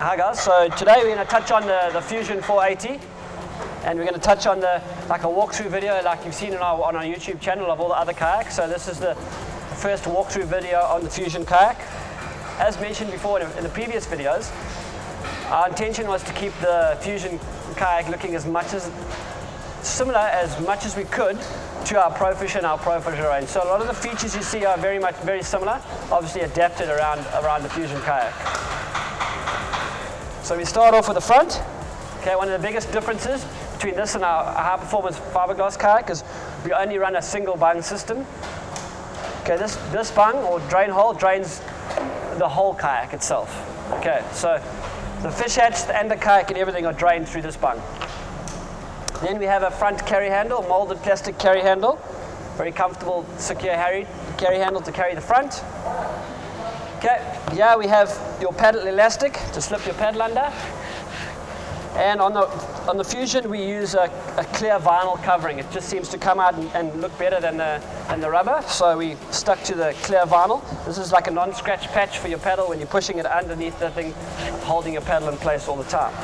Hi guys, so today we're going to touch on the Fusion 480, and we're going to touch on like a walkthrough video like you've seen on our YouTube channel of all the other kayaks. So this is the first walkthrough video on the Fusion kayak. As mentioned before in the previous videos, our intention was to keep the Fusion kayak looking as much as we could to our Pro Fisher and our Pro Fisher range. So a lot of the features you see are very similar, obviously adapted around the Fusion kayak. So we start off with the front. Okay, one of the biggest differences between this and our high-performance fiberglass kayak is we only run a single bung system. Okay, this bung or drain hole drains the whole kayak itself. Okay, so the fish hatch and the kayak and everything are drained through this bung. Then we have a front carry handle, molded plastic carry handle. Very comfortable, secure carry handle to carry the front. Okay, here we have your paddle elastic to slip your paddle under. And on the Fusion we use a clear vinyl covering. It just seems to come out and look better than the rubber, so we stuck to the clear vinyl. This is like a non-scratch patch for your paddle when you're pushing it underneath the thing, holding your paddle in place all the time.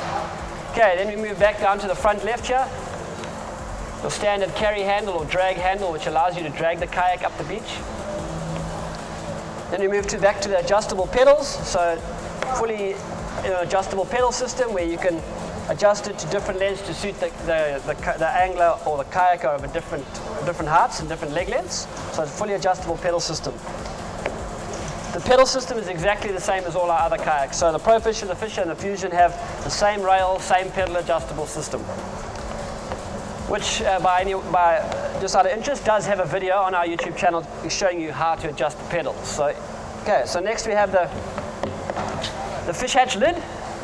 Okay, then we move back down to the front left here. Your standard carry handle or drag handle, which allows you to drag the kayak up the beach. Then we move back to the adjustable pedals. So fully adjustable pedal system where you can adjust it to different lengths to suit the angler or the kayaker of different heights and different leg lengths. So it's a fully adjustable pedal system. The pedal system is exactly the same as all our other kayaks. So the Pro Fisher, the Fisher, and the Fusion have the same rail, same pedal adjustable system. Which, just out of interest, does have a video on our YouTube channel showing you how to adjust the pedals. So, okay, so next we have the fish hatch lid.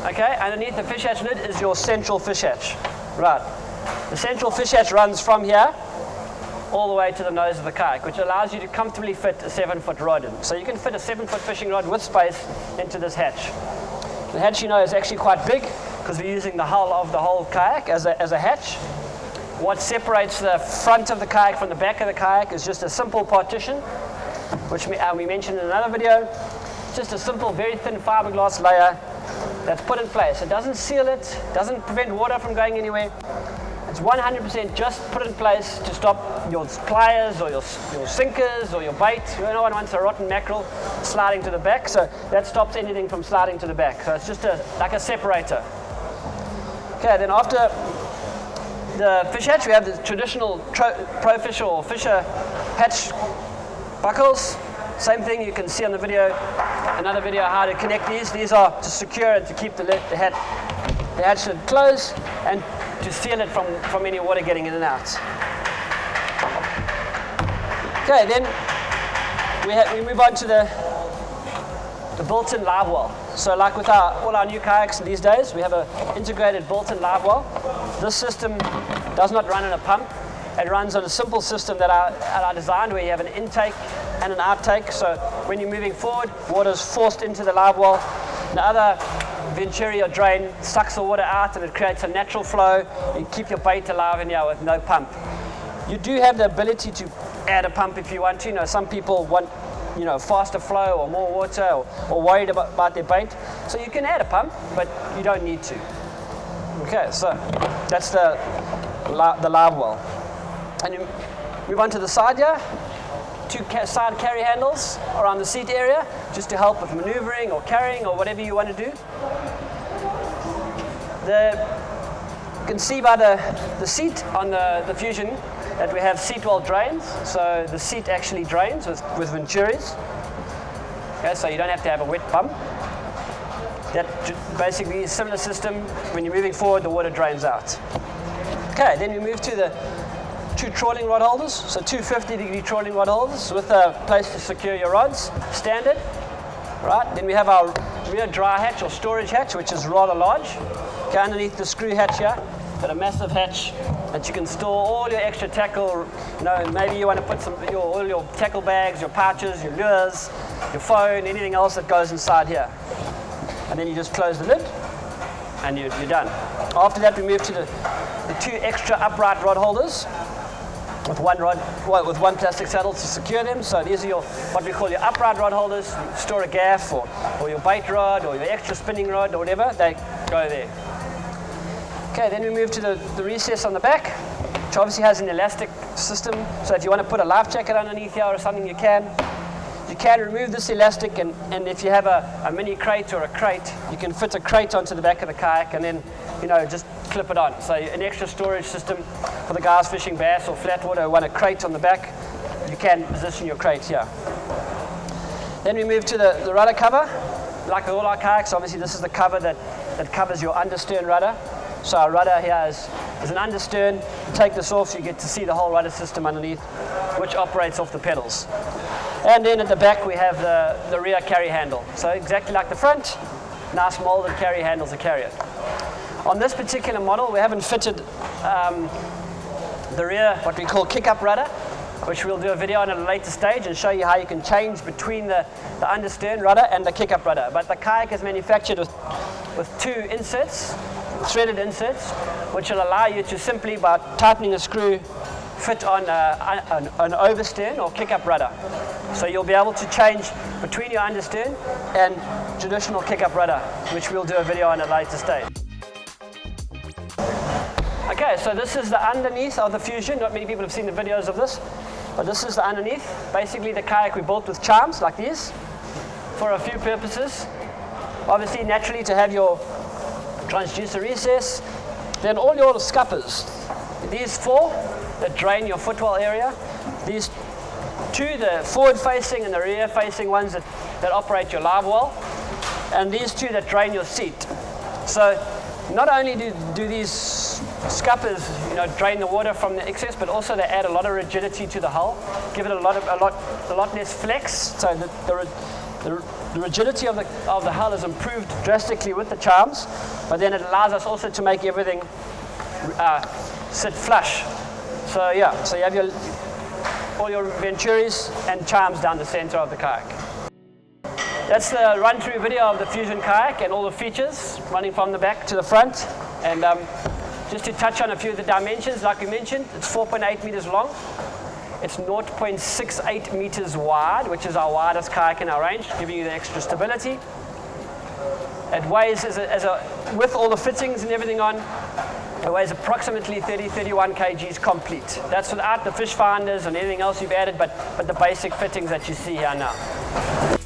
Okay, underneath the fish hatch lid is your central fish hatch. Right. The central fish hatch runs from here all the way to the nose of the kayak, which allows you to comfortably fit a 7-foot rod in. So you can fit a 7-foot fishing rod with space into this hatch. The hatch, is actually quite big because we're using the hull of the whole kayak as a hatch. What separates the front of the kayak from the back of the kayak is just a simple partition, which we mentioned in another video. Just a simple, very thin fiberglass layer that's put in place. It doesn't seal it, doesn't prevent water from going anywhere. It's 100% just put in place to stop your pliers or your sinkers or your bait. No one wants a rotten mackerel sliding to the back, so that stops anything from sliding to the back. So it's just like a separator. Okay, then after the fish hatch, we have the traditional Pro Fisher or Fisher hatch buckles. Same thing you can see on the video, another video how to connect these. These are to secure it, to keep the hatch lid closed and to seal it from any water getting in and out. Okay, then we move on to the built-in Livewell. So like with all our new kayaks these days, we have an integrated built-in Livewell. This system does not run on a pump. It runs on a simple system that are designed where you have an intake and an outtake. So when you're moving forward, water is forced into the Livewell. The other venturi or drain sucks the water out and it creates a natural flow. You keep your bait alive in here with no pump. You do have the ability to add a pump if you want to. Some people want faster flow or more water or worried about their bait. So you can add a pump, but you don't need to. Okay, so that's the Livewell. And you move on to the side here. 2 side carry handles around the seat area, just to help with maneuvering or carrying or whatever you want to do. You can see by the seat on the Fusion that we have seatwell drains. So the seat actually drains with venturis. Okay, so you don't have to have a wet bum. That basically is a similar system. When you're moving forward, the water drains out. Okay, then we move to the 2 trolling rod holders, so 2 50-degree trolling rod holders with a place to secure your rods, standard. Right, then we have our rear dry hatch or storage hatch, which is rather large. Okay, underneath the screw hatch here, got a massive hatch that you can store all your extra tackle. Maybe you want to put all your tackle bags, your pouches, your lures, your phone, anything else that goes inside here. And then you just close the lid, and you're done. After that, we move to the 2 extra upright rod holders. with one rod, well, with one plastic saddle to secure them. So these are your, what we call your upright rod holders. You store a gaff or your bait rod or your extra spinning rod or whatever, they go there. Okay, then we move to the recess on the back, which obviously has an elastic system. So if you want to put a life jacket underneath here or something, you can. You can remove this elastic, and if you have a mini crate or a crate, you can fit a crate onto the back of the kayak and then, just clip it on. So an extra storage system for the guys fishing bass or flatwater who want a crate on the back, you can position your crate here. Then we move to the rudder cover. Like with all our kayaks, obviously this is the cover that covers your understern rudder. So our rudder here is an understern. You take this off, you get to see the whole rudder system underneath, which operates off the pedals. And then at the back we have the rear carry handle. So exactly like the front, nice molded carry handles to carry it. On this particular model, we haven't fitted the rear, what we call kick-up rudder, which we'll do a video on at a later stage and show you how you can change between the understern rudder and the kick-up rudder. But the kayak is manufactured with two inserts, threaded inserts, which will allow you to simply, by tightening a screw, fit on an overstern or kick-up rudder. So you'll be able to change between your understern and traditional kick-up rudder, which we'll do a video on at a later stage. Okay, so this is the underneath of the Fusion. Not many people have seen the videos of this, but this is the underneath. Basically the kayak we built with charms like these for a few purposes. Obviously, naturally, to have your transducer recess, then all your scuppers. These four that drain your footwell area, these two, the forward-facing and the rear-facing ones that operate your Livewell, and these two that drain your seat. So not only do these scuppers, drain the water from the excess, but also they add a lot of rigidity to the hull, give it a lot less flex. So the rigidity of the hull is improved drastically with the charms, but then it allows us also to make everything sit flush. So yeah, so you have all your venturis and charms down the center of the kayak. That's the run-through video of the Fusion kayak and all the features running from the back to the front. And just to touch on a few of the dimensions, like we mentioned, it's 4.8 meters long. It's 0.68 meters wide, which is our widest kayak in our range, giving you the extra stability. It weighs, with all the fittings and everything on, it weighs approximately 31 kgs complete. That's without the fish finders and anything else you've added, but the basic fittings that you see here now.